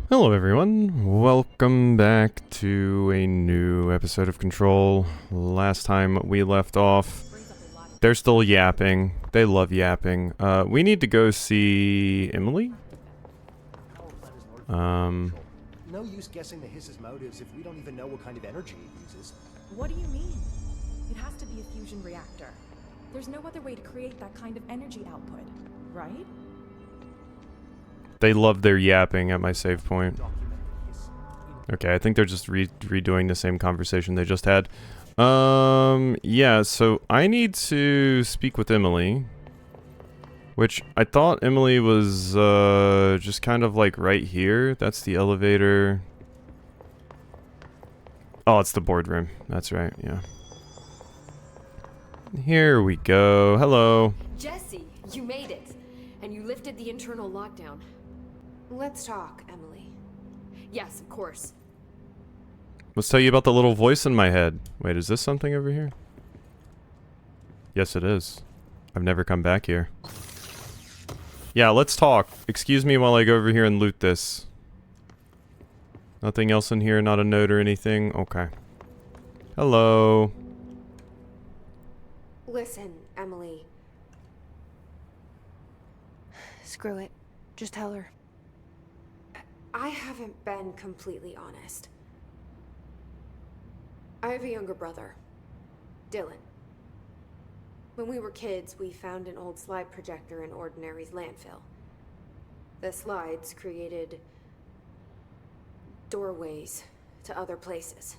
Hello, everyone. Welcome back to a new episode of Control. Last time we left off, they're still yapping. They love yapping. We need to go see Emily. No use guessing the hiss's motives if we don't even know what kind of energy it uses. What do you mean? It has to be a fusion reactor. There's no other way to create that kind of energy output, right? They love their yapping at my save point. Okay, I think they're just redoing the same conversation they just had. Yeah, so I need to speak with Emily. Which, I thought Emily was, just kind of like right here. That's the elevator. Oh, it's the boardroom. That's right, yeah. Here we go. Hello. Jesse, you made it. And you lifted the internal lockdown. Let's talk, Emily. Yes, of course. Let's tell you about the little voice in my head. Wait, is this something over here? Yes, it is. I've never come back here. Yeah, let's talk. Excuse me while I go over here and loot this. Nothing else in here? Not a note or anything? Okay. Hello. Listen, Emily. Screw it. Just tell her. I haven't been completely honest. I have a younger brother, Dylan. When we were kids, we found an old slide projector in Ordinary's landfill. The slides created doorways to other places.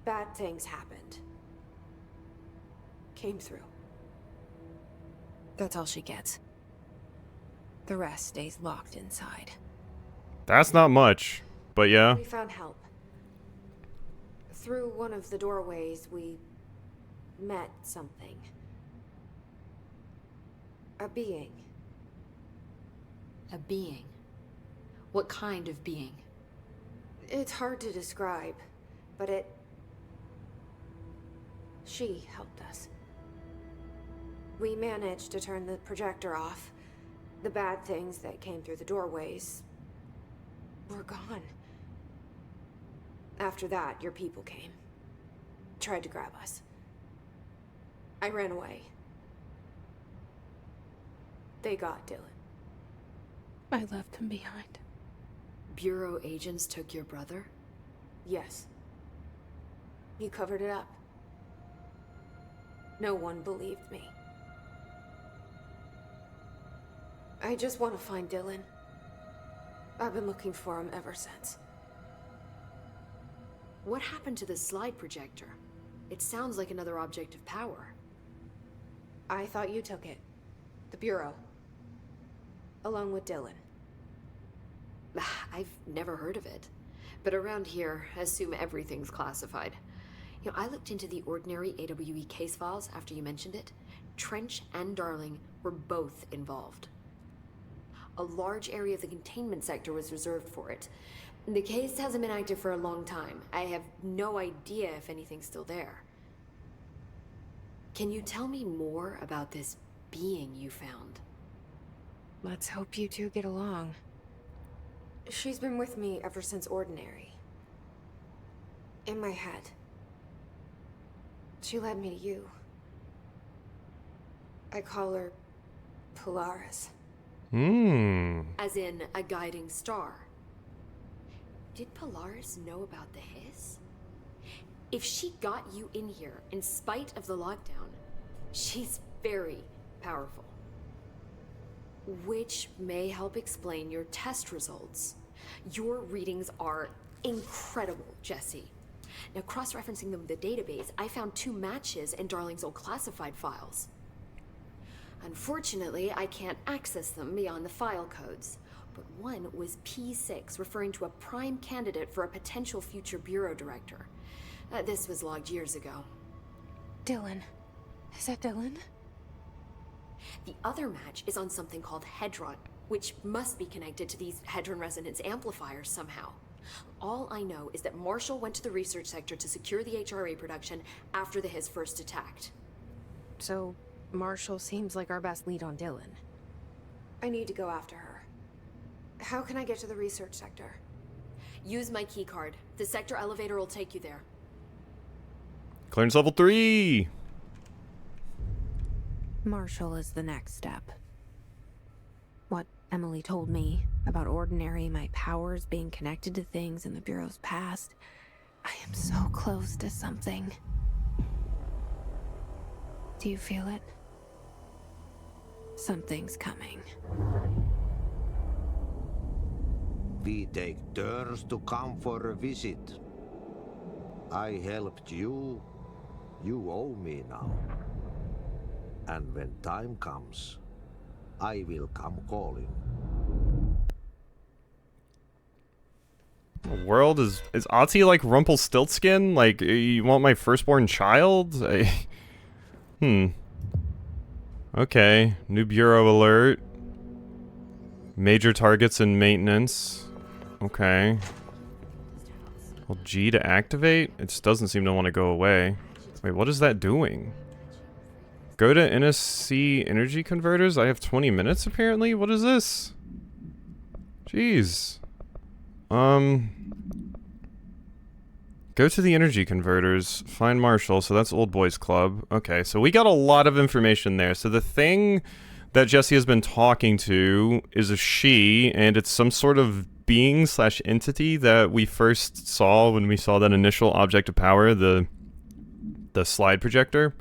Bad things happened. Came through. That's all she gets. The rest stays locked inside. That's not much, but yeah. We found help. Through one of the doorways, we met something. A being. A being. What kind of being? It's hard to describe, but she helped us. We managed to turn the projector off. The bad things that came through the doorways were gone. After that, your people came. Tried to grab us. I ran away. They got Dylan. I left him behind. Bureau agents took your brother? Yes. You covered it up. No one believed me. I just want to find Dylan. I've been looking for him ever since. What happened to the slide projector? It sounds like another object of power. I thought you took it. The Bureau. Along with Dylan. I've never heard of it. But around here, assume everything's classified. You know, I looked into the Ordinary AWE case files after you mentioned it. Trench and Darling were both involved. A large area of the containment sector was reserved for it. The case hasn't been active for a long time. I have no idea if anything's still there. Can you tell me more about this being you found? Let's hope you two get along. She's been with me ever since Ordinary. In my head. She led me to you. I call her Polaris. As in a guiding star. Did Polaris know about the hiss? If she got you in here in spite of the lockdown, she's very powerful. Which may help explain your test results. Your readings are incredible, Jesse. Now, cross-referencing them with the database, I found 2 matches in Darling's old classified files. Unfortunately, I can't access them beyond the file codes. But one was P6, referring to a prime candidate for a potential future bureau director. This was logged years ago. Dylan. Is that Dylan? The other match is on something called Hedron, which must be connected to these Hedron resonance amplifiers somehow. All I know is that Marshall went to the research sector to secure the HRA production after the Hiss first attacked. So, Marshall seems like our best lead on Dylan. I need to go after her. How can I get to the research sector? Use my keycard. The sector elevator will take you there. Clearance level 3! Marshall is the next step. What Emily told me about Ordinary, my powers being connected to things in the Bureau's past. I am so close to something. Do you feel it? Something's coming. We take turns to come for a visit. I helped you. You owe me now. And when time comes, I will come calling. World is Ati like Rumpelstiltskin? Like, you want my firstborn child? Okay, new bureau alert. Major targets in maintenance. Okay. Well, G to activate? It just doesn't seem to want to go away. Wait, what is that doing? Go to NSC energy converters? I have 20 minutes apparently? What is this? Jeez. Go to the energy converters, find Marshall, so that's Old Boys Club. Okay, so we got a lot of information there. So the thing that Jesse has been talking to is a she, and it's some sort of being slash entity that we first saw when we saw that initial object of power, the slide projector.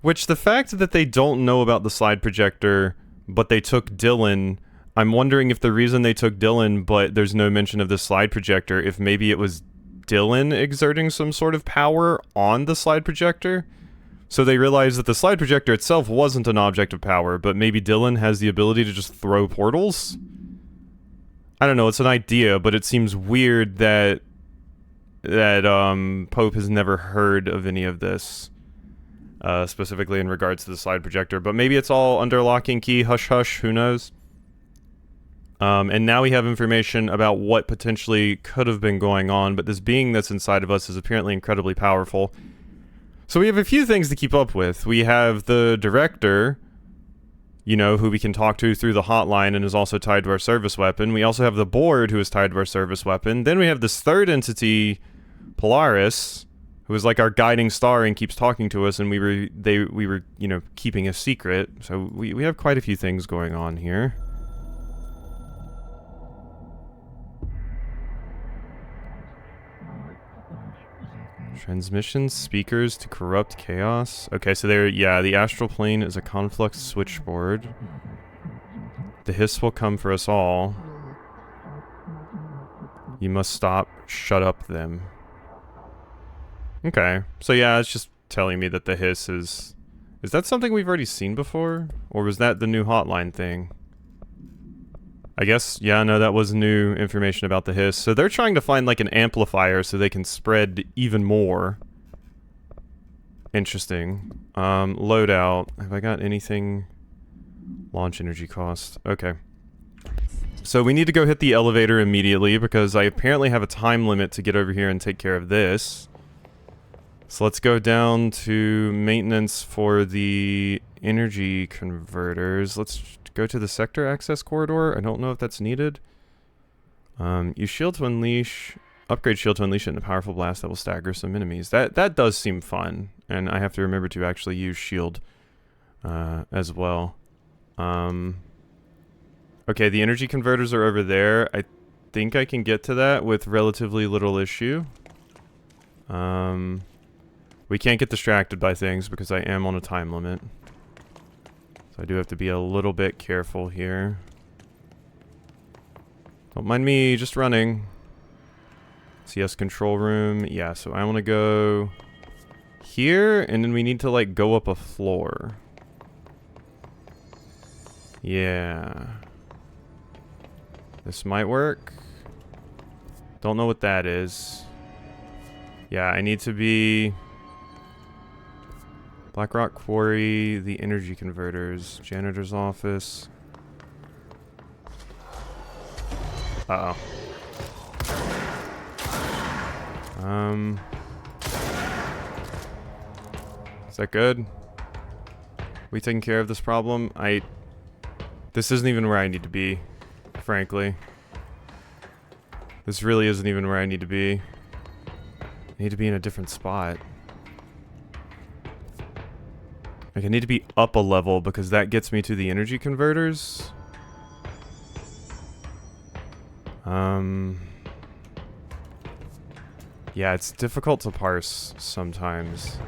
Which, the fact that they don't know about the slide projector, but they took Dylan, I'm wondering if the reason they took Dylan, but there's no mention of the slide projector, if maybe it was Dylan exerting some sort of power on the slide projector. So they realized that the slide projector itself wasn't an object of power, but maybe Dylan has the ability to just throw portals? I don't know, it's an idea, but it seems weird that Pope has never heard of any of this. Specifically in regards to the slide projector, but maybe it's all under lock and key, hush hush, who knows? And now we have information about what potentially could have been going on, but this being that's inside of us is apparently incredibly powerful. So we have a few things to keep up with. We have the director, you know, who we can talk to through the hotline and is also tied to our service weapon. We also have the board, who is tied to our service weapon. Then we have this third entity, Polaris, who is like our guiding star and keeps talking to us, and we were, you know, keeping a secret. So we have quite a few things going on here. Transmission speakers to corrupt chaos. Okay, so there, yeah, the astral plane is a conflux switchboard. The hiss will come for us all. You must stop, shut up them. Okay, so yeah, it's just telling me that the hiss is... Is that something we've already seen before? Or was that the new hotline thing? I guess, yeah, no, that was new information about the hiss. So they're trying to find like an amplifier so they can spread even more. Interesting. Loadout. Have I got anything? Launch energy cost. Okay. So we need to go hit the elevator immediately because I apparently have a time limit to get over here and take care of this. So let's go down to maintenance for the energy converters. Let's go to the sector access corridor. I don't know if that's needed. Use shield to unleash. Upgrade shield to unleash it in a powerful blast that will stagger some enemies. That does seem fun. And I have to remember to actually use shield as well. Okay, the energy converters are over there. I think I can get to that with relatively little issue. We can't get distracted by things because I am on a time limit. So I do have to be a little bit careful here. Don't mind me just running. CS control room. Yeah, so I want to go here, and then we need to like go up a floor. Yeah. This might work. Don't know what that is. Yeah, I need to be... Blackrock Quarry, the energy converters, janitor's office. Uh-oh. Is that good? We taking care of this problem? This isn't even where I need to be, frankly. This really isn't even where I need to be. I need to be in a different spot. Like, I need to be up a level because that gets me to the energy converters. Yeah, it's difficult to parse sometimes.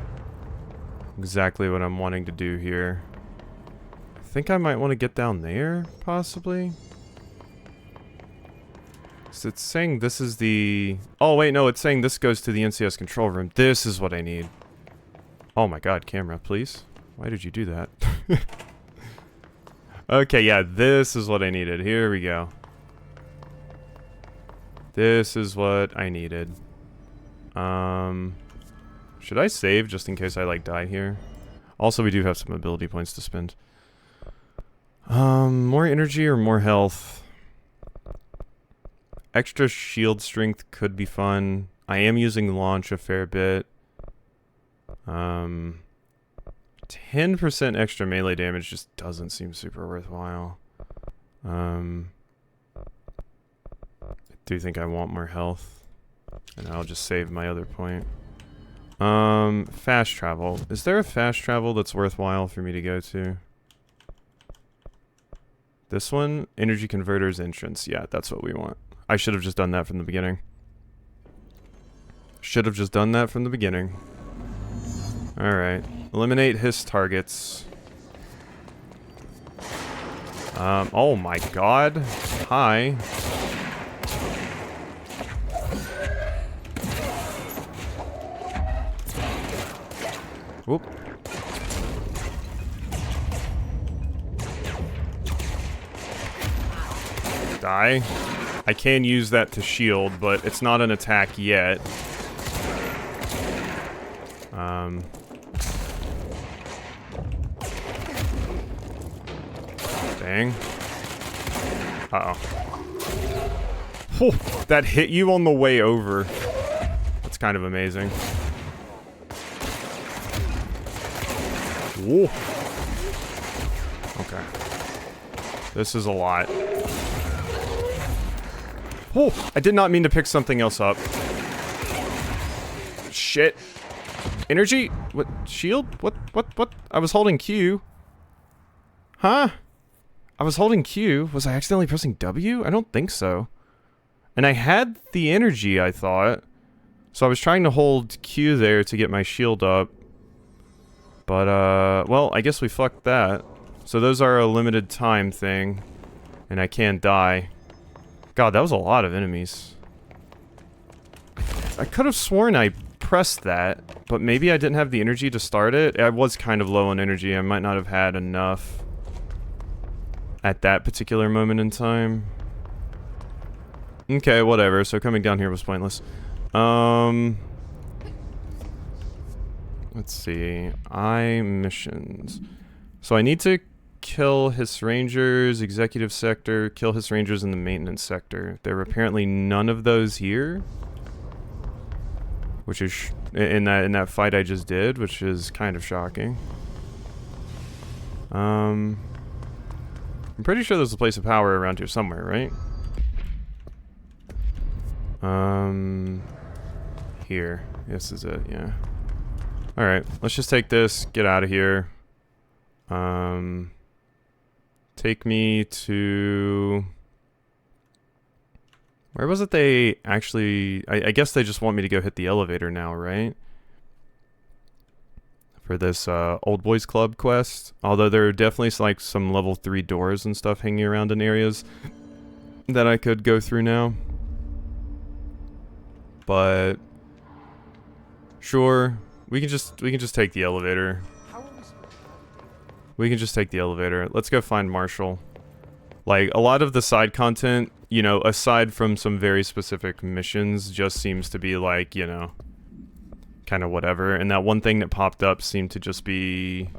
Exactly what I'm wanting to do here. I think I might want to get down there, possibly. So it's saying this is the... Oh, wait, no, it's saying this goes to the NCS control room. This is what I need. Oh my god, camera, please. Why did you do that? Okay, yeah, this is what I needed. Here we go. This is what I needed. Should I save just in case I, like, die here? Also, we do have some ability points to spend. More energy or more health? Extra shield strength could be fun. I am using launch a fair bit. 10% extra melee damage just doesn't seem super worthwhile. I do think I want more health. And I'll just save my other point. Fast travel. Is there a fast travel that's worthwhile for me to go to? This one? Energy converters entrance. Yeah, that's what we want. I should have just done that from the beginning. Should have just done that from the beginning. Alright. Eliminate his targets. Oh my god. Hi. Whoop. Die. I can use that to shield, but it's not an attack yet. Dang. Uh-oh. Oh, that hit you on the way over. That's kind of amazing. Whoa. Okay. This is a lot. Oh, I did not mean to pick something else up. Shit. Energy? What? Shield? What? I was holding Q. Huh? I was holding Q. Was I accidentally pressing W? I don't think so. And I had the energy, I thought. So I was trying to hold Q there to get my shield up. But, well, I guess we fucked that. So those are a limited time thing. And I can't die. God, that was a lot of enemies. I could have sworn I pressed that, but maybe I didn't have the energy to start it. I was kind of low on energy. I might not have had enough at that particular moment in time. Okay, whatever. So coming down here was pointless. Let's see. Missions. So I need to kill Hiss Rangers, Executive Sector, kill Hiss Rangers in the Maintenance Sector. There are apparently none of those here. Which is, in that fight I just did, which is kind of shocking. I'm pretty sure there's a place of power around here somewhere, right? Here. This is it, yeah. Alright, let's just take this, get out of here. Take me to... Where was it they actually... I guess they just want me to go hit the elevator now, right? For this Old Boys Club quest. Although there are definitely like some level 3 doors and stuff hanging around in areas that I could go through now. But... Sure, we can just take the elevator. We can just take the elevator. Let's go find Marshall. Like, a lot of the side content, you know, aside from some very specific missions, just seems to be like, you know, kind of whatever. And that one thing that popped up seemed to just be,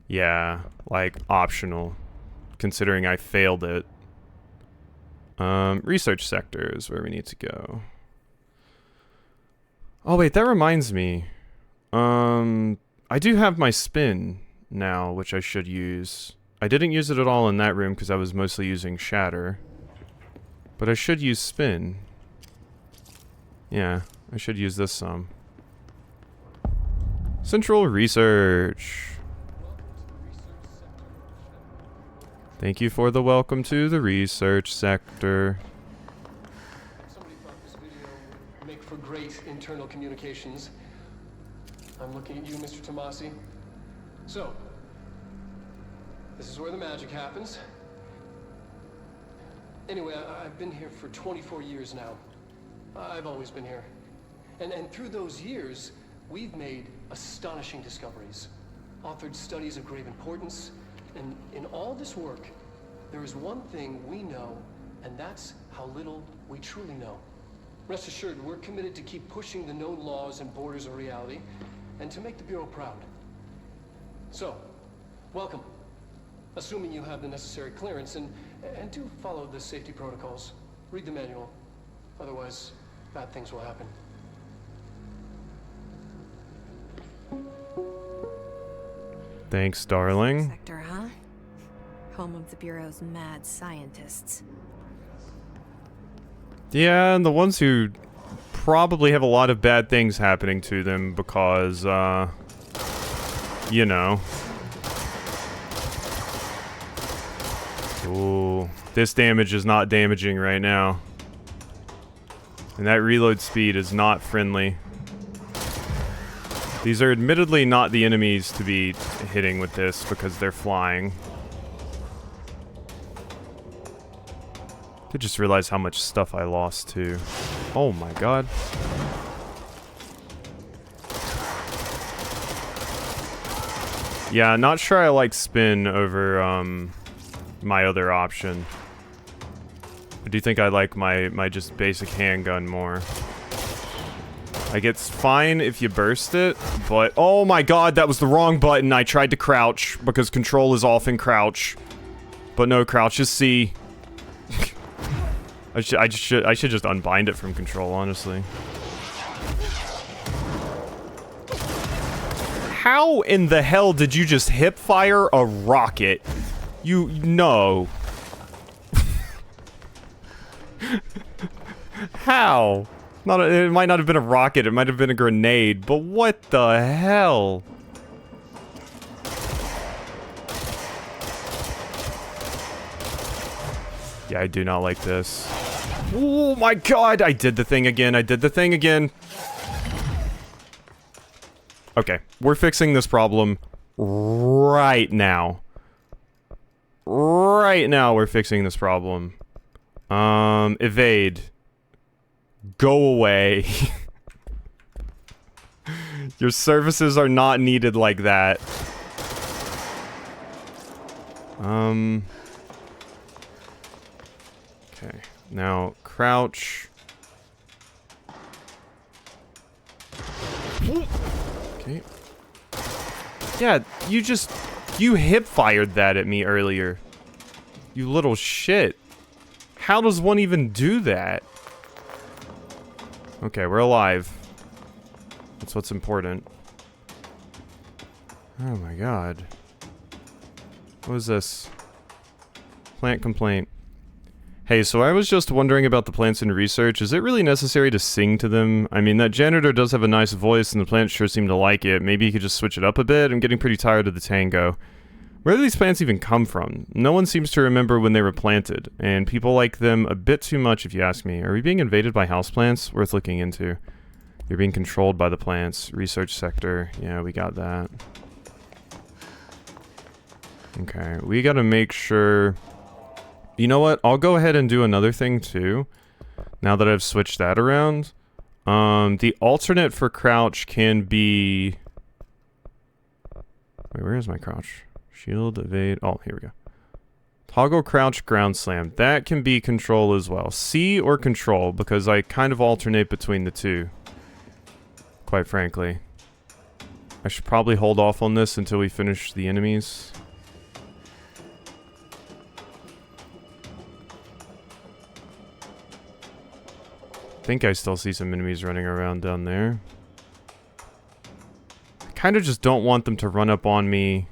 yeah, like, optional, considering I failed it. Research sector is where we need to go. Oh, wait, that reminds me. I do have my spin now, which I should use. I didn't use it at all in that room because I was mostly using Shatter. But I should use spin. Yeah, I should use this some. Central Research. Thank you for the welcome to the research sector. Somebody thought this video would make for great internal communications. I'm looking at you, Mr. Tomasi. So, this is where the magic happens. Anyway, I've been here for 24 years now. I've always been here. And through those years, we've made astonishing discoveries, authored studies of grave importance, and in all this work, there is one thing we know, and that's how little we truly know. Rest assured, we're committed to keep pushing the known laws and borders of reality, and to make the Bureau proud. So, welcome. Assuming you have the necessary clearance, and do follow the safety protocols. Read the manual. Otherwise, bad things will happen. Thanks, darling. Sector, huh? Home of the Bureau's mad scientists. Yeah, and the ones who probably have a lot of bad things happening to them because, you know. Ooh, this damage is not damaging right now. And that reload speed is not friendly. These are admittedly not the enemies to be hitting with this because they're flying. I just realized how much stuff I lost too. Oh my god. Yeah, not sure I like spin over my other option. I do think I like my just basic handgun more. Like, it's fine if you burst it, but oh my god, that was the wrong button. I tried to crouch because control is off in crouch. But no, crouch is C. I should just unbind it from control, honestly. How in the hell did you just hip fire a rocket? No. How? It might not have been a rocket, it might have been a grenade, but what the hell? Yeah, I do not like this. Oh my god, I did the thing again, Okay, we're fixing this problem right now. Right now we're fixing this problem. Evade. Go away. Your services are not needed like that. Okay, now crouch. Okay. Yeah, you hip fired that at me earlier. You little shit. How does one even do that? Okay, we're alive. That's what's important. Oh my god. What is this? Plant complaint. Hey, so I was just wondering about the plants in research. Is it really necessary to sing to them? I mean, that janitor does have a nice voice and the plants sure seem to like it. Maybe you could just switch it up a bit. I'm getting pretty tired of the tango. Where do these plants even come from? No one seems to remember when they were planted, and people like them a bit too much if you ask me. Are we being invaded by houseplants? Worth looking into. You're being controlled by the plants. Research sector. Yeah, we got that. Okay, we gotta make sure... You know what? I'll go ahead and do another thing too. Now that I've switched that around. The alternate for crouch can be... Wait, where is my crouch? Shield, evade... Oh, here we go. Toggle crouch, ground slam. That can be control as well. C or control, because I kind of alternate between the two. Quite frankly. I should probably hold off on this until we finish the enemies. I think I still see some enemies running around down there. I kind of just don't want them to run up on me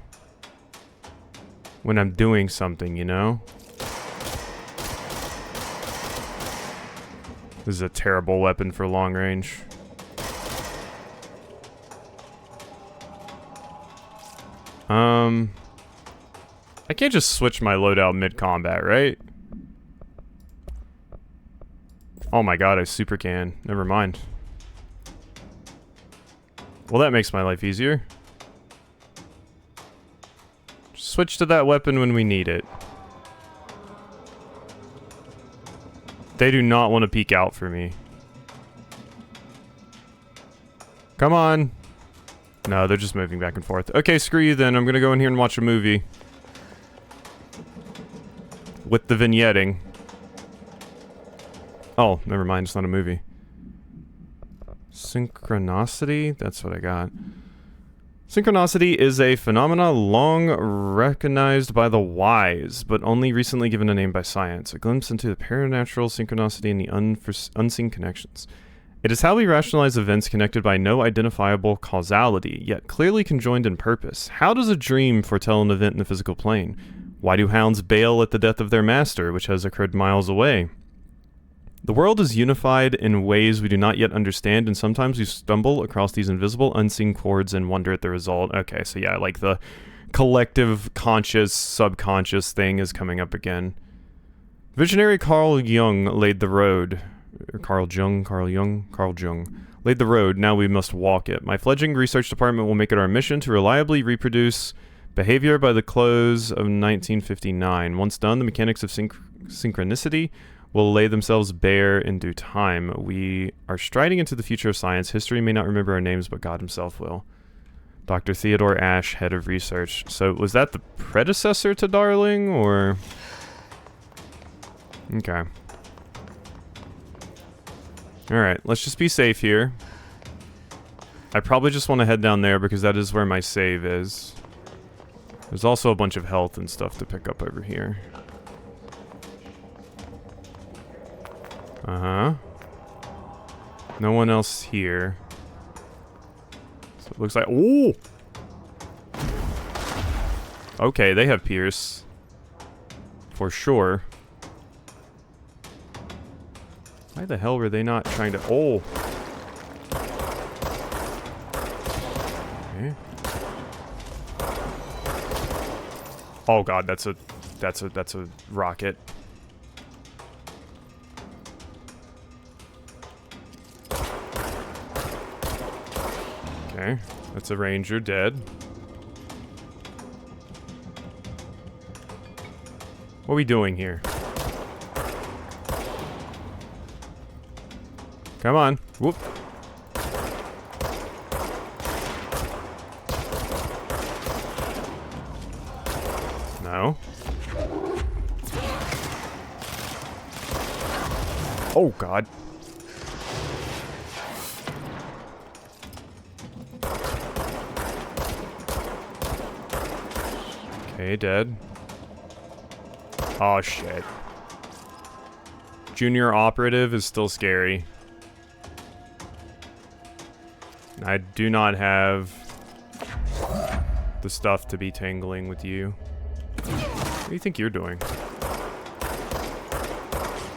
when I'm doing something, you know? This is a terrible weapon for long range. I can't just switch my loadout mid-combat, right? Oh my god, I super can. Never mind. Well, that makes my life easier. Just switch to that weapon when we need it. They do not want to peek out for me. Come on. No, they're just moving back and forth. Okay, screw you then. I'm gonna go in here and watch a movie. With the vignetting. Oh, never mind. It's not a movie. Synchronicity? That's what I got. Synchronicity is a phenomena long recognized by the wise, but only recently given a name by science. A glimpse into the paranatural synchronicity and the unseen connections. It is how we rationalize events connected by no identifiable causality, yet clearly conjoined in purpose. How does a dream foretell an event in the physical plane? Why do hounds bail at the death of their master, which has occurred miles away? The world is unified in ways we do not yet understand, and sometimes we stumble across these invisible, unseen chords and wonder at the result. Okay, so yeah, like the collective conscious, subconscious thing is coming up again. Visionary Carl Jung laid the road. Carl Jung laid the road. Now we must walk it. My fledgling research department will make it our mission to reliably reproduce behavior by the close of 1959. Once done, the mechanics of synchronicity will lay themselves bare in due time. We are striding into the future of science. History may not remember our names, but God himself will. Dr. Theodore Ash, head of research. So was that the predecessor to Darling, or... Okay. Alright, let's just be safe here. I probably just want to head down there because that is where my save is. There's also a bunch of health and stuff to pick up over here. Uh-huh. No one else here. So it looks like... Ooh! Okay, they have Pierce. For sure. Why the hell were they not trying to... Oh! Okay. Oh god, that's a rocket. Okay, that's a ranger dead. What are we doing here? Come on. Whoop. No. Oh god. Okay, dead. Oh shit. Junior operative is still scary. I do not have the stuff to be tangling with you. What do you think you're doing?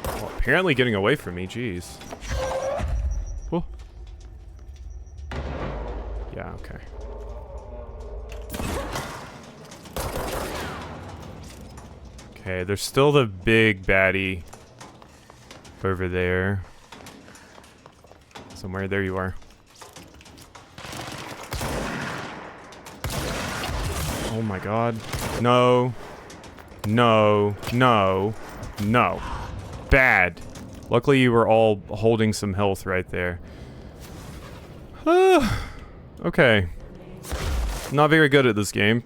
Well, apparently getting away from me, jeez. Whoa. Yeah, okay. Okay, there's still the big baddie over there. Somewhere, there you are. Oh my god. No. No. No. No. Bad. Luckily you were all holding some health right there. Okay. Not very good at this game.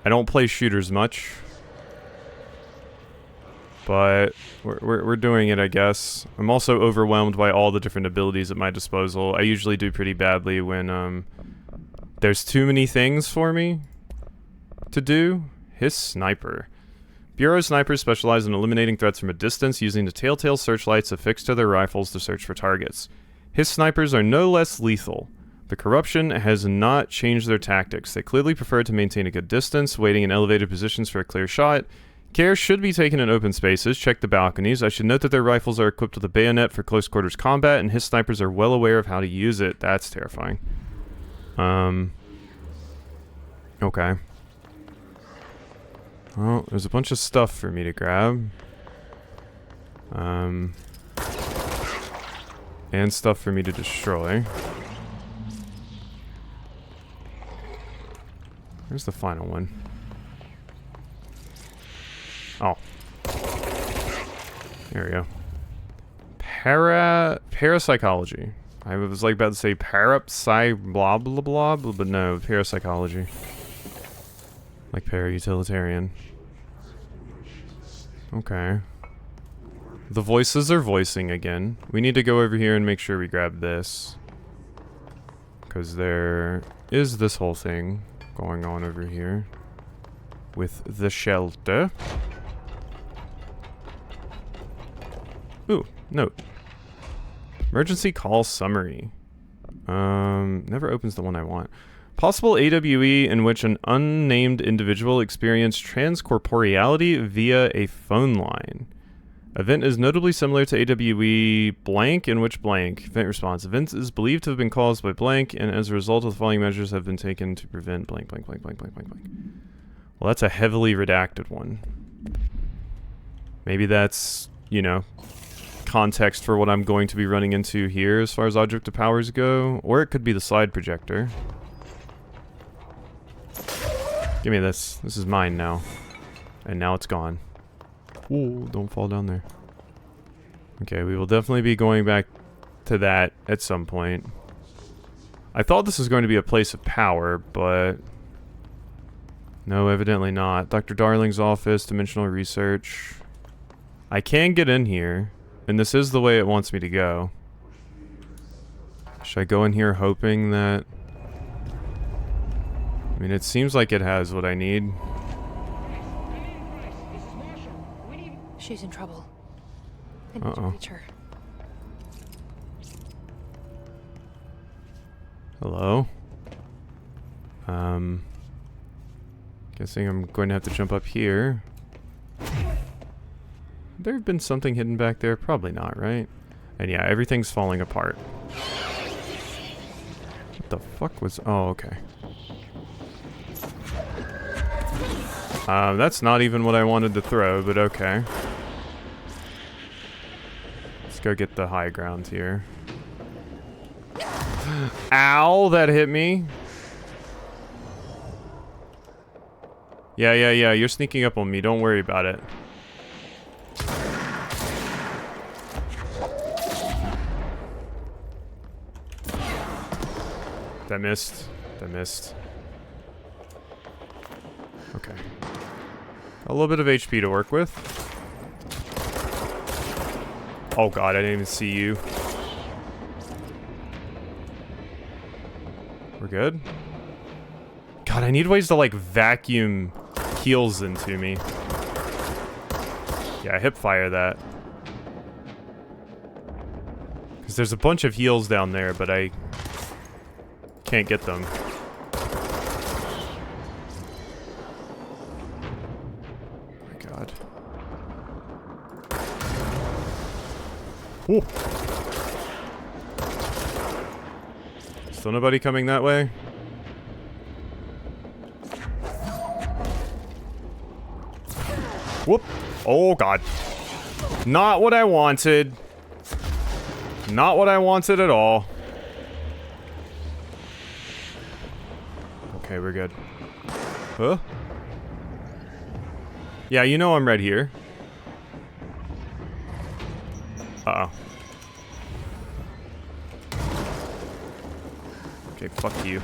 I don't play shooters much. But we're doing it, I guess. I'm also overwhelmed by all the different abilities at my disposal. I usually do pretty badly when there's too many things for me to do. His sniper. Bureau snipers specialize in eliminating threats from a distance using the telltale searchlights affixed to their rifles to search for targets. His snipers are no less lethal. The corruption has not changed their tactics. They clearly prefer to maintain a good distance, waiting in elevated positions for a clear shot, Care should be taken in open spaces. Check the balconies. I should note that their rifles are equipped with a bayonet for close quarters combat, and his snipers are well aware of how to use it. That's terrifying. Okay. Well, there's a bunch of stuff for me to grab. And stuff for me to destroy. Where's the final one? Oh. There we go. Parapsychology. I was like about to say blah blah blah, but no, parapsychology. Like para-utilitarian. Okay. The voices are voicing again. We need to go over here and make sure we grab this. Because there is this whole thing going on over here. With the shelter. Ooh, note. Emergency call summary. Never opens the one I want. Possible AWE in which an unnamed individual experienced transcorporeality via a phone line. Event is notably similar to AWE blank, in which blank. Event response. Event is believed to have been caused by blank, and as a result of the following measures have been taken to prevent blank, blank, blank, blank, blank, blank, blank. Well, that's a heavily redacted one. Maybe that's, you know, context for what I'm going to be running into here as far as object of powers go. Or it could be the slide projector. Give me this. This is mine now. And now it's gone. Whoa, don't fall down there. Okay, we will definitely be going back to that at some point. I thought this was going to be a place of power, but... no, evidently not. Dr. Darling's office, dimensional research. I can get in here, and this is the way it wants me to go. Should I go in here hoping that... I mean, it seems like it has what I need. She's in trouble. I need to reach her. Hello? Guessing I'm going to have to jump up here. There have been something hidden back there? Probably not, right? And yeah, everything's falling apart. What the fuck was... oh, okay. That's not even what I wanted to throw, but okay. Let's go get the high ground here. Ow, that hit me. Yeah, you're sneaking up on me. Don't worry about it. That missed. That missed. Okay. A little bit of HP to work with. Oh god, I didn't even see you. We're good? God, I need ways to like vacuum heals into me. Yeah, hip fire that. Because there's a bunch of heals down there, but I can't get them. Ooh. Still nobody coming that way? Whoop. Oh, God. Not what I wanted. Not what I wanted at all. Okay, we're good. Huh? Yeah, you know I'm right here. Uh-oh. Okay, fuck you.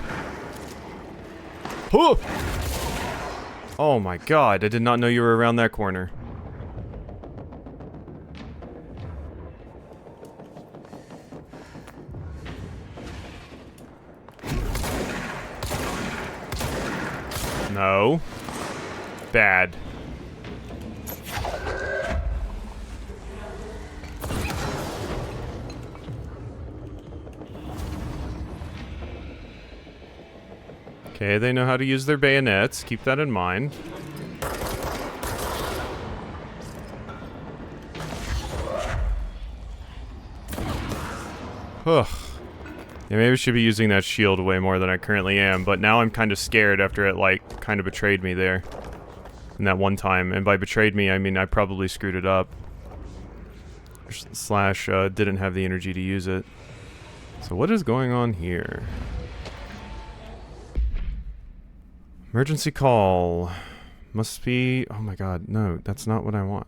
Huh! Oh my god, I did not know you were around that corner. No. Bad. Okay, they know how to use their bayonets. Keep that in mind. Ugh. Yeah, maybe I should be using that shield way more than I currently am, but now I'm kind of scared after it, like, kind of betrayed me there. In that one time. And by betrayed me, I mean I probably screwed it up. Slash, didn't have the energy to use it. So what is going on here? Emergency call. Must be... Oh my god, no, that's not what I want.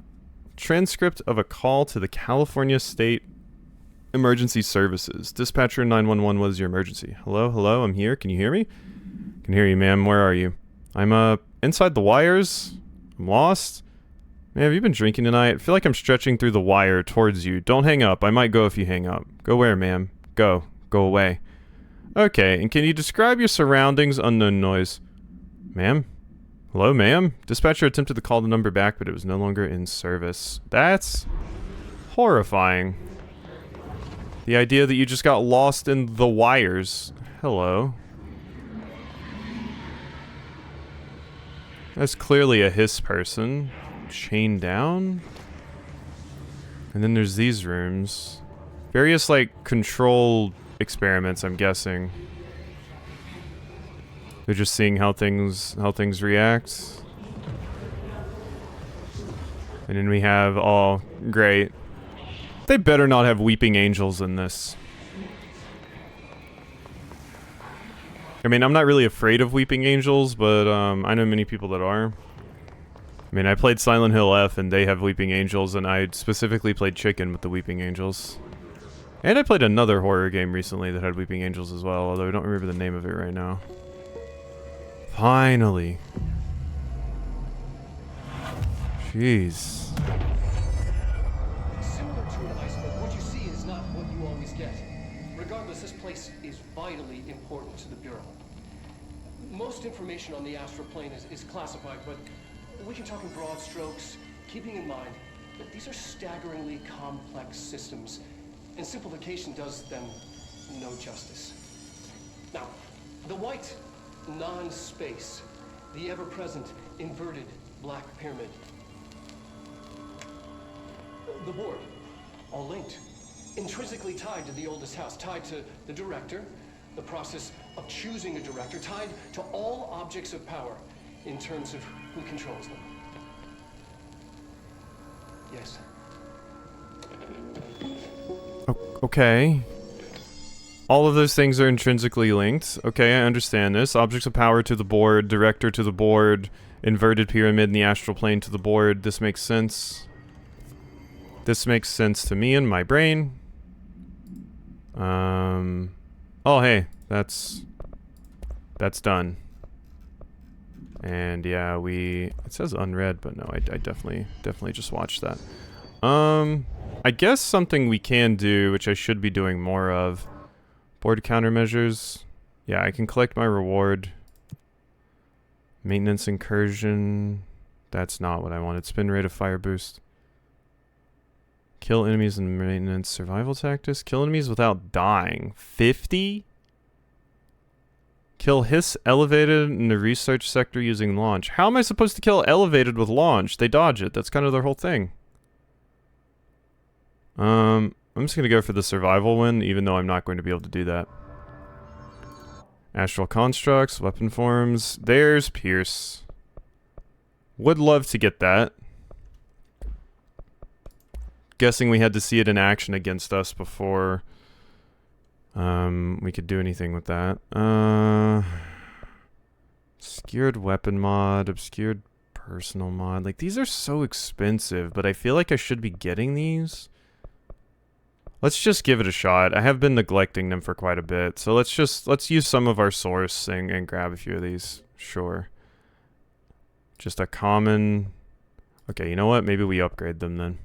Transcript of a call to the California State Emergency Services. Dispatcher 911, what is your emergency? Hello, hello, I'm here. Can you hear me? Can hear you, ma'am. Where are you? I'm, inside the wires. I'm lost. Man, have you been drinking tonight? I feel like I'm stretching through the wire towards you. Don't hang up. I might go if you hang up. Go where, ma'am? Go. Go away. Okay, and can you describe your surroundings? Unknown noise. Ma'am? Hello, ma'am? Dispatcher attempted to call the number back, but it was no longer in service. That's horrifying. The idea that you just got lost in the wires. Hello. That's clearly a hiss person. Chained down. And then there's these rooms. Various, like, control experiments, I'm guessing. They're just seeing how things react. And then we have, oh, great. They better not have weeping angels in this. I mean, I'm not really afraid of weeping angels, but I know many people that are. I mean, I played Silent Hill F and they have weeping angels, and I specifically played Chicken with the weeping angels. And I played another horror game recently that had weeping angels as well, although I don't remember the name of it right now. Finally. Jeez. Similar to an iceberg, what you see is not what you always get. Regardless, this place is vitally important to the Bureau. Most information on the astral plane is classified, but we can talk in broad strokes, keeping in mind that these are staggeringly complex systems, and simplification does them no justice. Now, the white non-space, the ever-present inverted black pyramid. The board, all linked, intrinsically tied to the oldest house, tied to the director, the process of choosing a director, tied to all objects of power in terms of who controls them. Yes. Okay. All of those things are intrinsically linked. Okay, I understand this. Objects of power to the board, director to the board, inverted pyramid in the astral plane to the board. This makes sense. This makes sense to me in my brain. Oh, hey, that's done. And yeah, it says unread, but no, I definitely just watched that. I guess something we can do, which I should be doing more of, board countermeasures. Yeah, I can collect my reward. Maintenance incursion. That's not what I wanted. Spin rate of fire boost. Kill enemies in maintenance. Survival tactics. Kill enemies without dying. 50? Kill hiss elevated in the research sector using launch. How am I supposed to kill elevated with launch? They dodge it. That's kind of their whole thing. I'm just going to go for the survival one, even though I'm not going to be able to do that. Astral constructs, weapon forms. There's Pierce. Would love to get that. Guessing we had to see it in action against us before we could do anything with that. Obscured weapon mod, obscured personal mod. Like, these are so expensive, but I feel like I should be getting these. Let's just give it a shot. I have been neglecting them for quite a bit, so let's use some of our source and grab a few of these. Sure. Just a common... Okay, you know what? Maybe we upgrade them then.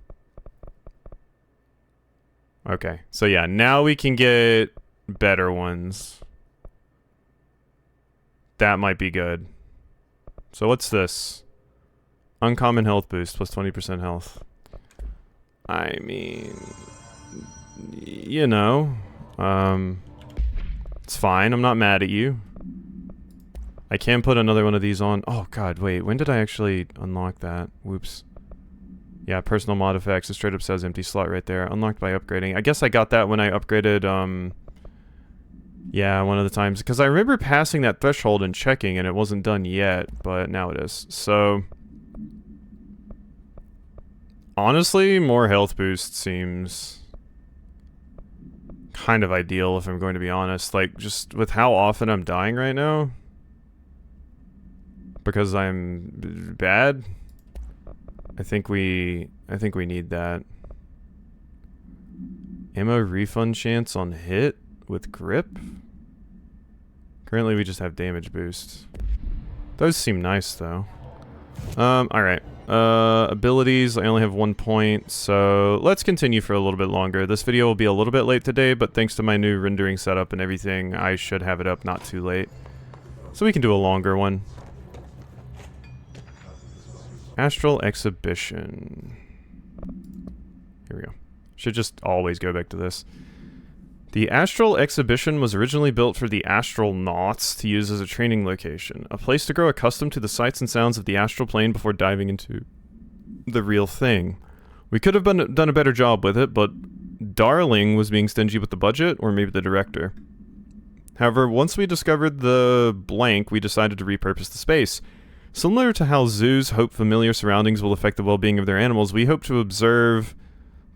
Okay, so yeah, now we can get better ones. That might be good. So what's this? Uncommon health boost, plus 20% health. I mean... You know, it's fine. I'm not mad at you. I can put another one of these on. Oh god, wait, when did I actually unlock that? Whoops. Yeah, personal mod effects. It straight up says empty slot right there. Unlocked by upgrading. I guess I got that when I upgraded, yeah, one of the times. Because I remember passing that threshold and checking, and it wasn't done yet, but now it is. So, honestly, more health boost seems kind of ideal, if I'm going to be honest. Like, just with how often I'm dying right now. Because I'm bad. I think we need that. Ammo refund chance on hit with grip. Currently we just have damage boost. Those seem nice though. Alright. Abilities, I only have 1 point, so let's continue for a little bit longer. This video will be a little bit late today, but thanks to my new rendering setup and everything, I should have it up not too late. So we can do a longer one. Astral Exhibition. Here we go. Should just always go back to this. The Astral Exhibition was originally built for the Astronauts to use as a training location, a place to grow accustomed to the sights and sounds of the astral plane before diving into the real thing. We could have done a better job with it, but Darling was being stingy with the budget, or maybe the director. However, once we discovered the blank, we decided to repurpose the space. Similar to how zoos hope familiar surroundings will affect the well-being of their animals, we hope to observe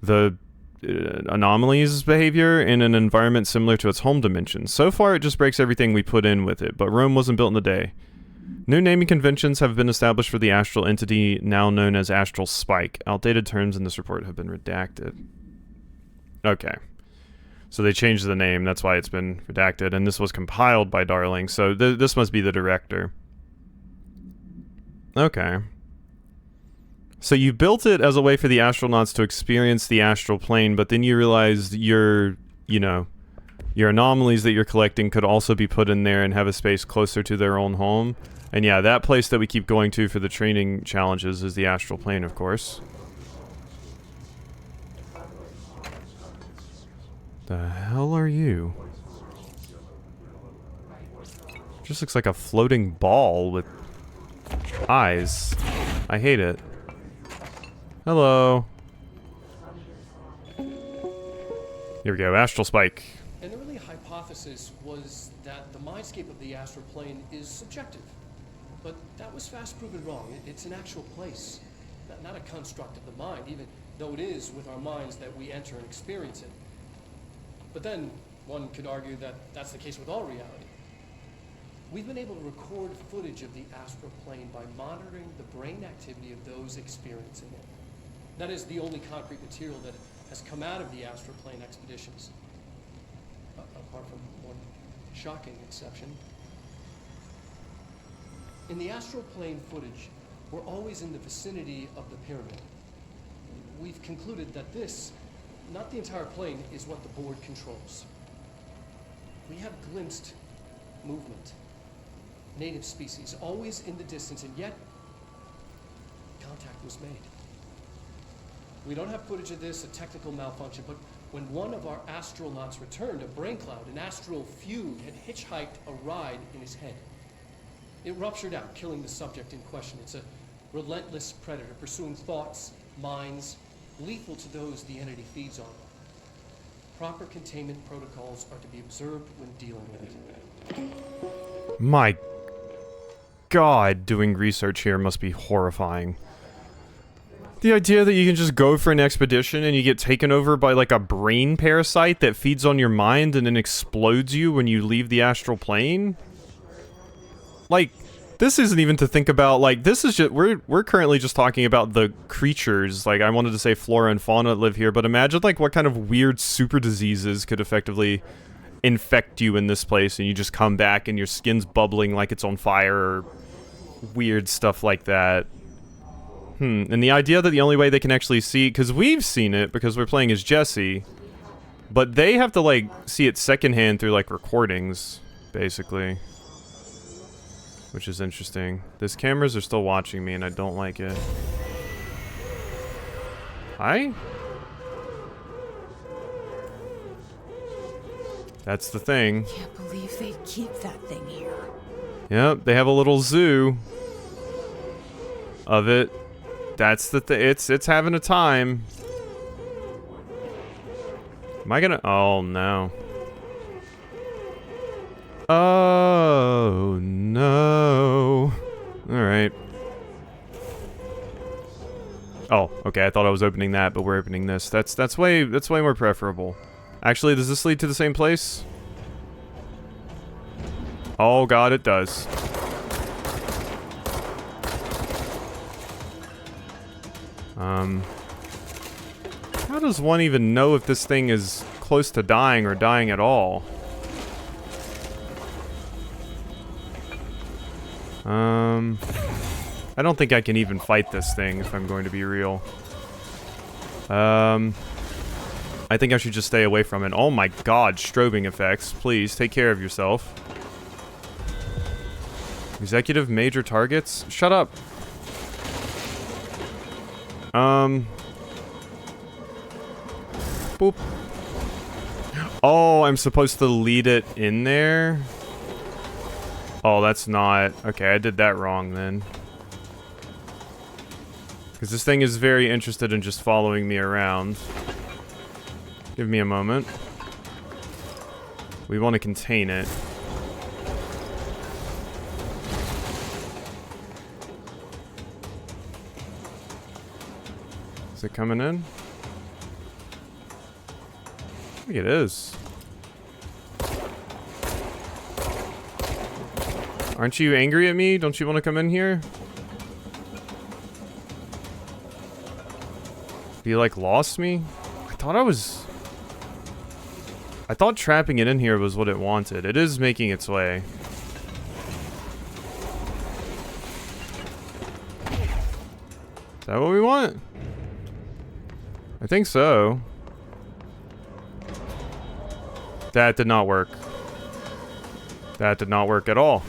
the anomalies behavior in an environment similar to its home dimension. So far, it just breaks everything we put in with it, but Rome wasn't built in a day. New naming conventions have been established for the astral entity now known as Astral Spike. Outdated terms in this report have been redacted. Okay. So they changed the name, that's why it's been redacted, and this was compiled by Darling, so this must be the director. Okay. So you built it as a way for the astronauts to experience the astral plane, but then you realized your anomalies that you're collecting could also be put in there and have a space closer to their own home. And yeah, that place that we keep going to for the training challenges is the astral plane, of course. The hell are you? Just looks like a floating ball with eyes. I hate it. Hello. Here we go, Astral Spike. An early hypothesis was that the mindscape of the astral plane is subjective. But that was fast proven wrong. It's an actual place, not a construct of the mind, even though it is with our minds that we enter and experience it. But then, one could argue that that's the case with all reality. We've been able to record footage of the astral plane by monitoring the brain activity of those experiencing it. That is the only concrete material that has come out of the astral plane expeditions. Apart from one shocking exception. In the astral plane footage, we're always in the vicinity of the pyramid. We've concluded that this, not the entire plane, is what the board controls. We have glimpsed movement. Native species, always in the distance, and yet contact was made. We don't have footage of this, a technical malfunction, but when one of our astronauts returned, a brain cloud, an astral fugue, had hitchhiked a ride in his head. It ruptured out, killing the subject in question. It's a relentless predator, pursuing thoughts, minds, lethal to those the entity feeds on. Proper containment protocols are to be observed when dealing with it. My God, doing research here must be horrifying. The idea that you can just go for an expedition and you get taken over by like a brain parasite that feeds on your mind and then explodes you when you leave the astral plane? Like, this isn't even to think about, like, this is just, we're currently just talking about the creatures, like, I wanted to say flora and fauna that live here, but imagine, like, what kind of weird super diseases could effectively infect you in this place and you just come back and your skin's bubbling like it's on fire or weird stuff like that. And the idea that the only way they can actually see, because we've seen it because we're playing as Jesse, but they have to, like, see it secondhand through, like, recordings, basically. Which is interesting. These cameras are still watching me and I don't like it. Hi? That's the thing. Can't believe they keep that thing here. Yep, they have a little zoo of it. That's the it's having a time. Am I gonna? Oh no. Oh no. Alright. Oh, okay, I thought I was opening that, but we're opening this. That's way more preferable. Actually, does this lead to the same place? Oh god, it does. How does one even know if this thing is close to dying or dying at all? I don't think I can even fight this thing if I'm going to be real. I think I should just stay away from it. Oh my god, strobing effects. Please, take care of yourself. Executive major targets? Shut up. Boop. Oh, I'm supposed to lead it in there? Oh, that's not... Okay, I did that wrong then. Because this thing is very interested in just following me around. Give me a moment. We want to contain it. Is it coming in? I think it is. Aren't you angry at me? Don't you want to come in here? You like lost me? I thought trapping it in here was what it wanted. It is making its way. Is that what we want? I think so. That did not work. That did not work at all.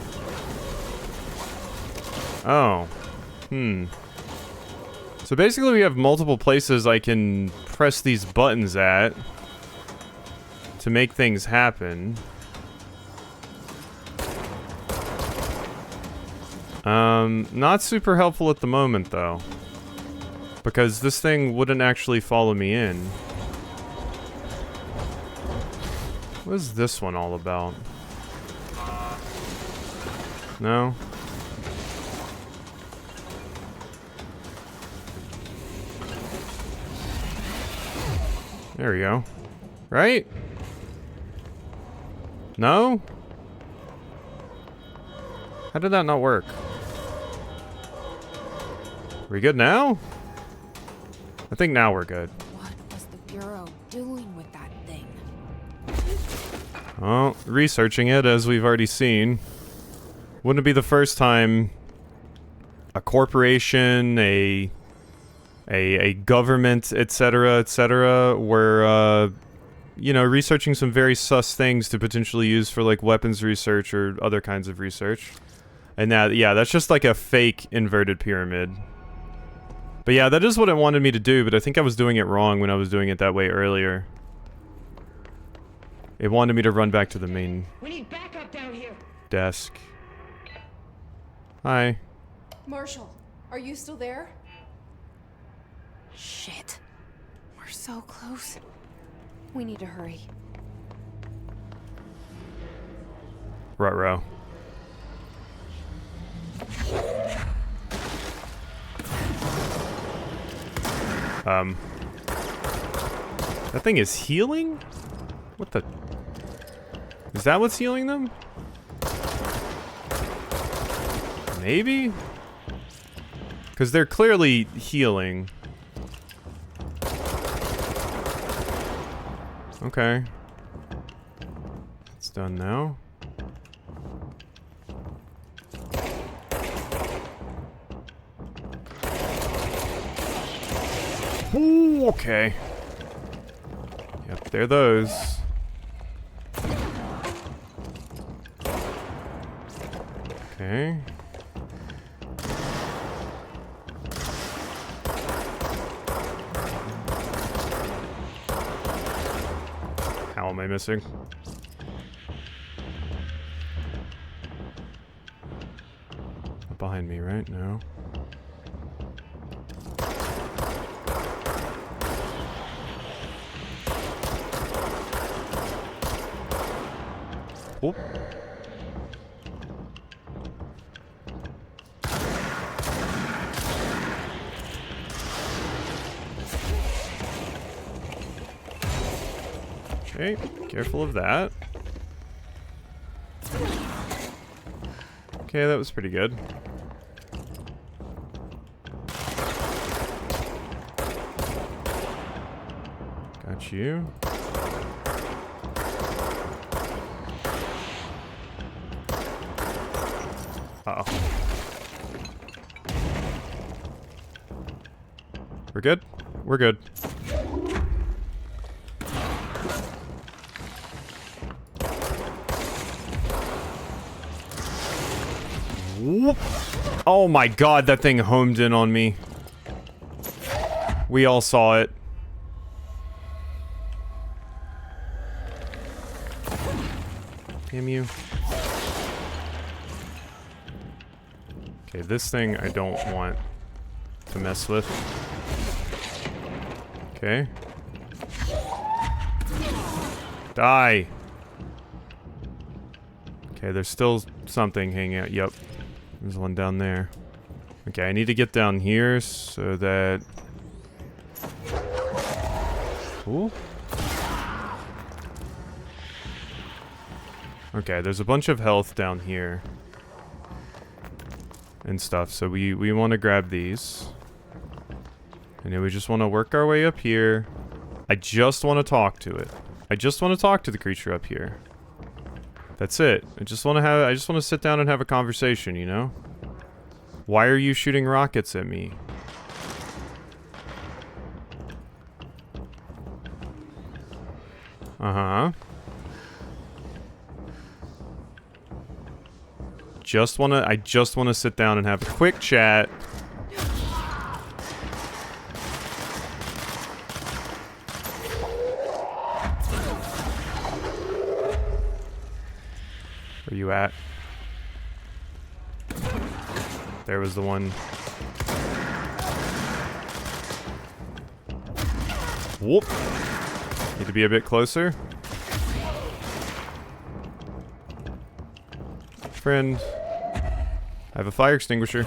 Oh. So basically we have multiple places I can press these buttons at to make things happen. Not super helpful at the moment though. Because this thing wouldn't actually follow me in. What is this one all about? No? There we go. Right? No? How did that not work? Are we good now? I think now we're good. What was the Bureau doing with that thing? Oh, researching it, as we've already seen. Wouldn't it be the first time a corporation, a government, etc., were, you know, researching some very sus things to potentially use for, like, weapons research or other kinds of research. And that, yeah, that's just like a fake inverted pyramid. But yeah, that is what it wanted me to do, but I think I was doing it wrong when I was doing it that way earlier. It wanted me to run back to the main We need backup down here. desk. Hi. Marshall, are you still there? Shit. We're so close. We need to hurry. Ruh-roh. That thing is healing? What the? Is that what's healing them? Maybe? Because they're clearly healing. Okay. It's done now. Ooh, okay. Yep, they're those. Okay. How am I missing? Up behind me, right? No. Whoop. Okay, careful of that. Okay, that was pretty good. Got you. Uh-oh. We're good? We're good. Whoop. Oh my god, that thing homed in on me. We all saw it. Damn you. Okay, this thing I don't want to mess with. Okay. Die. Okay, there's still something hanging out. Yep. There's one down there. Okay, I need to get down here so that... Cool. Okay, there's a bunch of health down here. And stuff, so we want to grab these. And then we just want to work our way up here. I just want to talk to it. I just want to talk to the creature up here. That's it. I just want to sit down and have a conversation, you know? Why are you shooting rockets at me? Uh-huh. I just wanna sit down and have a quick chat. Where you at? There was the one. Whoop. Need to be a bit closer. Friend. I have a fire extinguisher.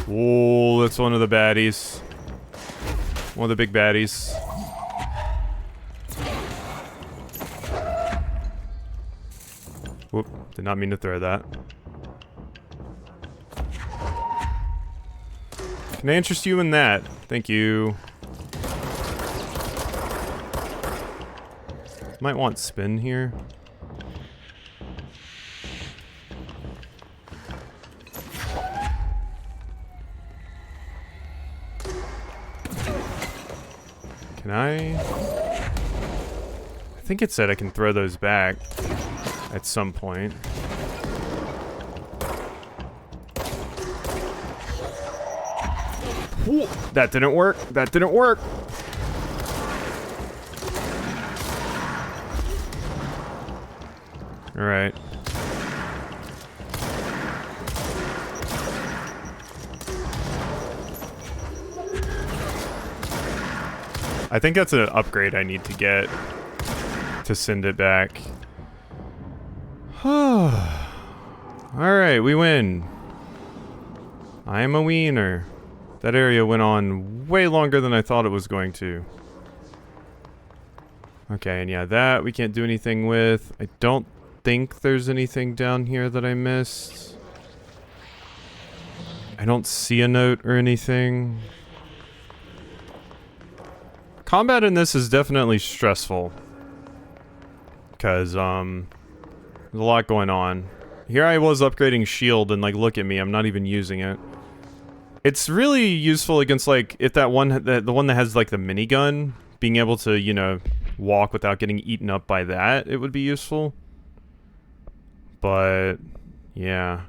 Whoa, that's one of the baddies. One of the big baddies. Whoop, did not mean to throw that. Can I interest you in that? Thank you. Might want spin here. Can I think it said I can throw those back at some point. Ooh, that didn't work. That didn't work. All right. I think that's an upgrade I need to get to send it back. Alright, we win. I am a wiener. That area went on way longer than I thought it was going to. Okay, and yeah, that we can't do anything with. I don't think there's anything down here that I missed. I don't see a note or anything. Combat in this is definitely stressful. Because, there's a lot going on. Here I was upgrading shield and, like, look at me, I'm not even using it. It's really useful against, like, if that one, the one that has, like, the minigun, being able to, you know, walk without getting eaten up by that, it would be useful. But, yeah.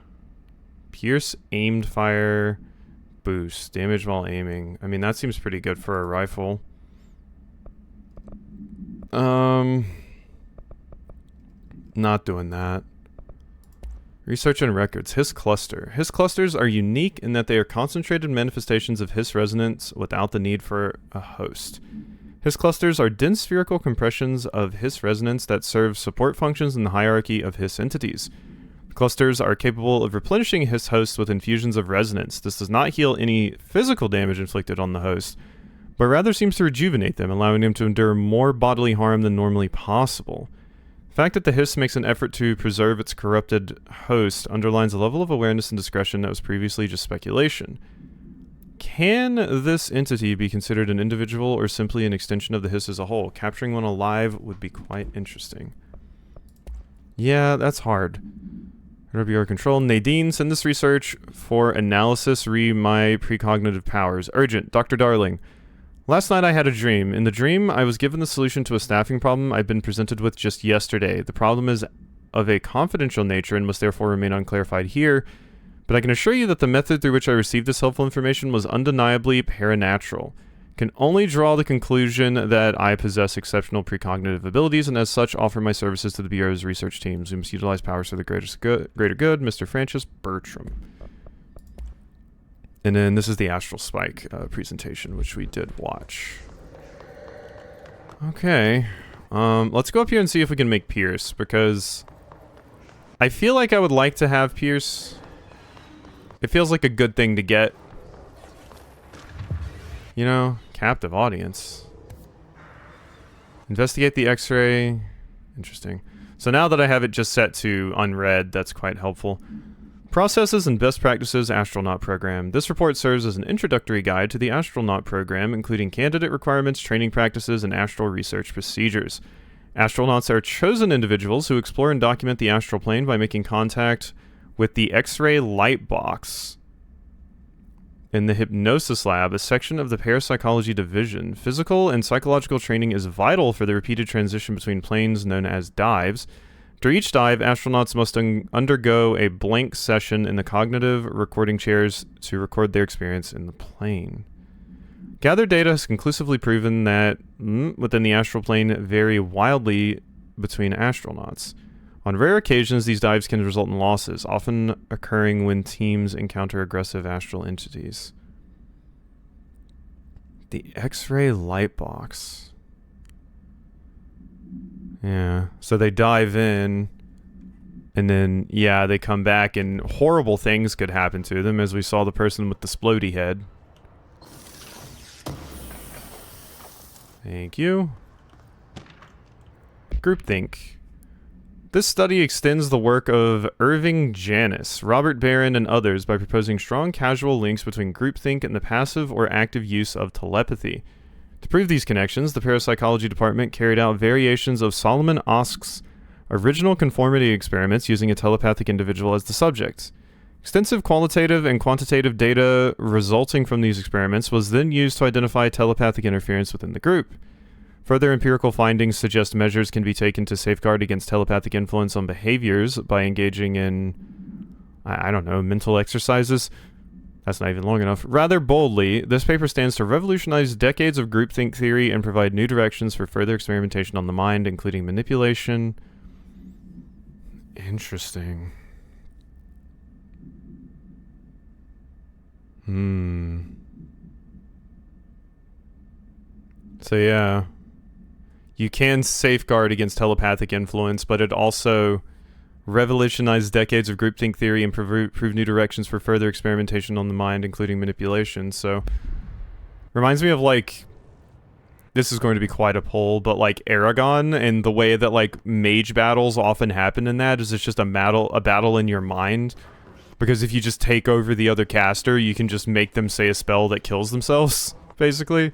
Pierce, aimed fire, boost, damage while aiming. I mean, that seems pretty good for a rifle. Not doing that. Research and records. Hiss cluster. Hiss clusters are unique in that they are concentrated manifestations of Hiss resonance without the need for a host. Hiss clusters are dense spherical compressions of Hiss resonance that serve support functions in the hierarchy of Hiss entities. Clusters are capable of replenishing Hiss hosts with infusions of resonance. This does not heal any physical damage inflicted on the host, but rather seems to rejuvenate them, allowing them to endure more bodily harm than normally possible. The fact that the Hiss makes an effort to preserve its corrupted host underlines a level of awareness and discretion that was previously just speculation. Can this entity be considered an individual or simply an extension of the Hiss as a whole? Capturing one alive would be quite interesting. Yeah, that's hard. RWR control. Nadine, send this research for analysis. Re my precognitive powers. Urgent. Dr. Darling. Last night I had a dream. In the dream, I was given the solution to a staffing problem I've been presented with just yesterday. The problem is of a confidential nature and must therefore remain unclarified here, but I can assure you that the method through which I received this helpful information was undeniably paranatural. Can only draw the conclusion that I possess exceptional precognitive abilities and as such offer my services to the Bureau's research teams. We must utilize powers for the greater good. Mr. Francis Bertram. And then this is the Astral Spike presentation, which we did watch. Okay. Let's go up here and see if we can make Pierce, because I feel like I would like to have Pierce. It feels like a good thing to get. You know, captive audience. Investigate the X-ray. Interesting. So now that I have it just set to unread, that's quite helpful. Processes and Best Practices Astronaut Program. This report serves as an introductory guide to the Astronaut Program, including candidate requirements, training practices, and astral research procedures. Astronauts are chosen individuals who explore and document the astral plane by making contact with the X-ray light box. In the Hypnosis Lab, a section of the Parapsychology Division, physical and psychological training is vital for the repeated transition between planes known as dives. After each dive, astronauts must undergo a blank session in the cognitive recording chairs to record their experience in the plane. Gathered data has conclusively proven that within the astral plane vary wildly between astronauts. On rare occasions, these dives can result in losses, often occurring when teams encounter aggressive astral entities. The X-ray light box. Yeah, so they dive in, and then, yeah, they come back, and horrible things could happen to them, as we saw the person with the splody head. Thank you. Groupthink. This study extends the work of Irving Janis, Robert Barron, and others by proposing strong causal links between groupthink and the passive or active use of telepathy. To prove these connections, the Parapsychology Department carried out variations of Solomon Osk's original conformity experiments using a telepathic individual as the subject. Extensive qualitative and quantitative data resulting from these experiments was then used to identify telepathic interference within the group. Further empirical findings suggest measures can be taken to safeguard against telepathic influence on behaviors by engaging in, I don't know, mental exercises. That's not even long enough. Rather boldly, this paper stands to revolutionize decades of groupthink theory and provide new directions for further experimentation on the mind, including manipulation. Interesting. So yeah. You can safeguard against telepathic influence, but it also revolutionized decades of groupthink theory and prove new directions for further experimentation on the mind, including manipulation. So, reminds me of, like, this is going to be quite a pull, but, like, Aragon, and the way that, like, mage battles often happen in that is it's just a battle in your mind. Because if you just take over the other caster, you can just make them say a spell that kills themselves, basically.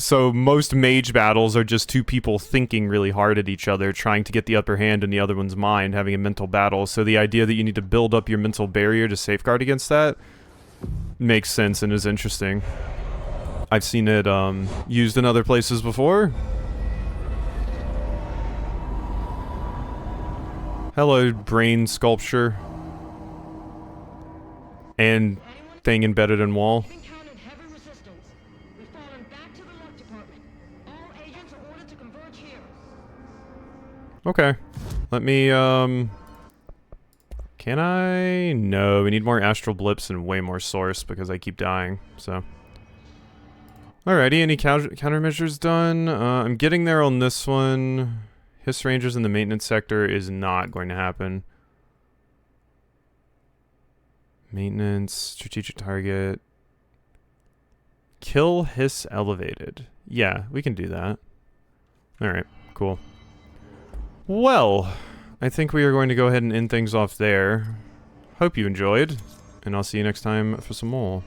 So most mage battles are just two people thinking really hard at each other, trying to get the upper hand in the other one's mind, having a mental battle. So the idea that you need to build up your mental barrier to safeguard against that makes sense and is interesting. I've seen it used in other places before. Hello, brain sculpture. And thing embedded in wall. Okay. Let me, Can I? No, we need more astral blips and way more source because I keep dying, so. Alrighty, any countermeasures done? I'm getting there on this one. Hiss Rangers in the maintenance sector is not going to happen. Maintenance, strategic target. Kill Hiss elevated. Yeah, we can do that. Alright, cool. Well, I think we are going to go ahead and end things off there. Hope you enjoyed, and I'll see you next time for some more.